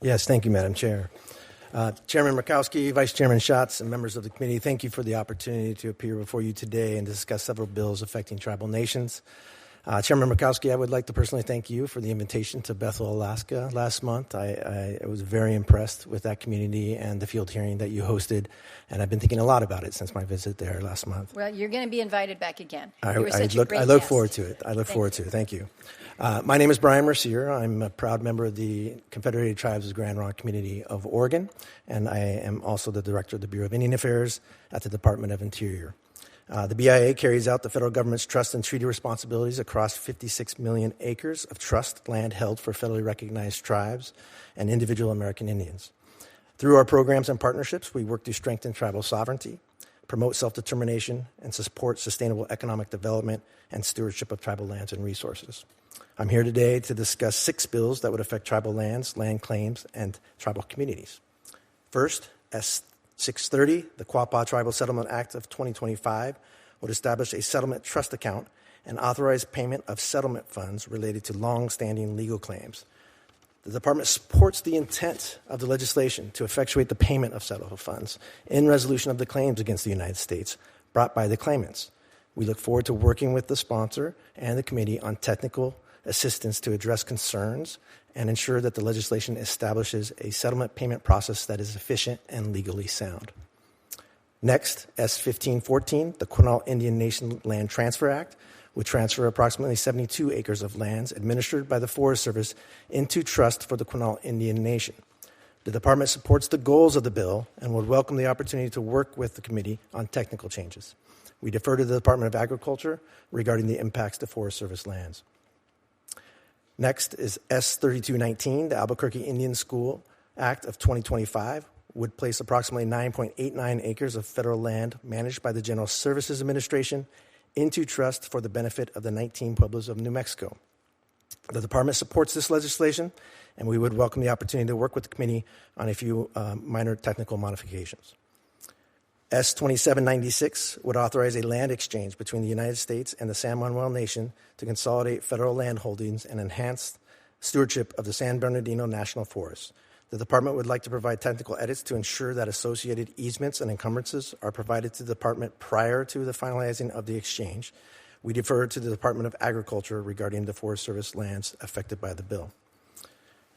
Yes, thank you, Madam Chair. Chairman Murkowski, Vice Chairman Schatz, and members of the committee, thank you for the opportunity to appear before you today and discuss several bills affecting tribal nations. Chairman Murkowski, I would like to personally thank you for the invitation to Bethel, Alaska last month. I was very impressed with that community and the field hearing that you hosted, and I've been thinking a lot about it since my visit there last month. Well, you're going to be invited back again. I look forward to it. Thank you. My name is Bryan Mercier. I'm a proud member of the Confederated Tribes of Grand Ronde Community of Oregon, and I am also the Director of the Bureau of Indian Affairs at the Department of Interior. The BIA carries out the federal government's trust and treaty responsibilities across 56 million acres of trust land held for federally recognized tribes and individual American Indians. Through our programs and partnerships, we work to strengthen tribal sovereignty, promote self-determination, and support sustainable economic development and stewardship of tribal lands and resources. I'm here today to discuss 6 bills that would affect tribal lands, land claims, and tribal communities. First, S-630, the Quapaw Tribal Settlement Act of 2025, would establish a settlement trust account and authorize payment of settlement funds related to long-standing legal claims. The Department supports the intent of the legislation to effectuate the payment of settlement funds in resolution of the claims against the United States brought by the claimants. We look forward to working with the sponsor and the committee on technical assistance to address concerns and ensure that the legislation establishes a settlement payment process that is efficient and legally sound. Next, S-1514, the Quinault Indian Nation Land Transfer Act, would transfer approximately 72 acres of lands administered by the Forest Service into trust for the Quinault Indian Nation. The Department supports the goals of the bill and would welcome the opportunity to work with the committee on technical changes. We defer to the Department of Agriculture regarding the impacts to Forest Service lands. Next is S-3219, the Albuquerque Indian School Act of 2025, would place approximately 9.89 acres of federal land managed by the General Services Administration into trust for the benefit of the 19 pueblos of New Mexico. The Department supports this legislation, and we would welcome the opportunity to work with the committee on a few minor technical modifications. S-2796 would authorize a land exchange between the United States and the San Manuel Nation to consolidate federal land holdings and enhance stewardship of the San Bernardino National Forest. The Department would like to provide technical edits to ensure that associated easements and encumbrances are provided to the Department prior to the finalizing of the exchange. We defer to the Department of Agriculture regarding the Forest Service lands affected by the bill.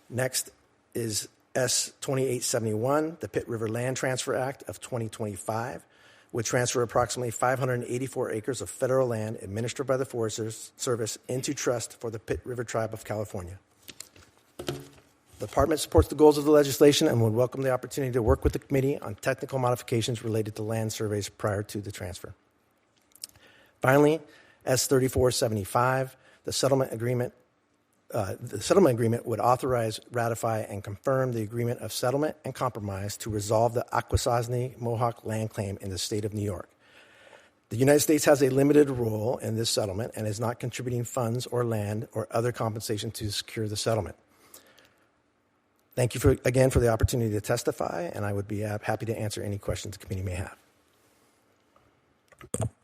Next is S-2871, the Pitt River Land Transfer Act of 2025, would transfer approximately 584 acres of federal land administered by the Forest Service into trust for the Pitt River Tribe of California. The Department supports the goals of the legislation and would welcome the opportunity to work with the committee on technical modifications related to land surveys prior to the transfer. Finally, S-3475, the settlement agreement would authorize, ratify, and confirm the agreement of settlement and compromise to resolve the Akwesasne Mohawk land claim in the state of New York. The United States has a limited role in this settlement and is not contributing funds or land or other compensation to secure the settlement. Thank you again for the opportunity to testify, and I would be happy to answer any questions the committee may have.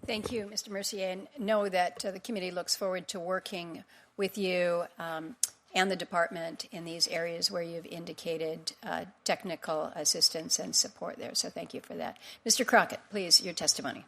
Thank you, Mr. Mercier, and know that the committee looks forward to working with you and the department in these areas where you've indicated technical assistance and support there. So thank you for that. Mr. Crockett, please, your testimony.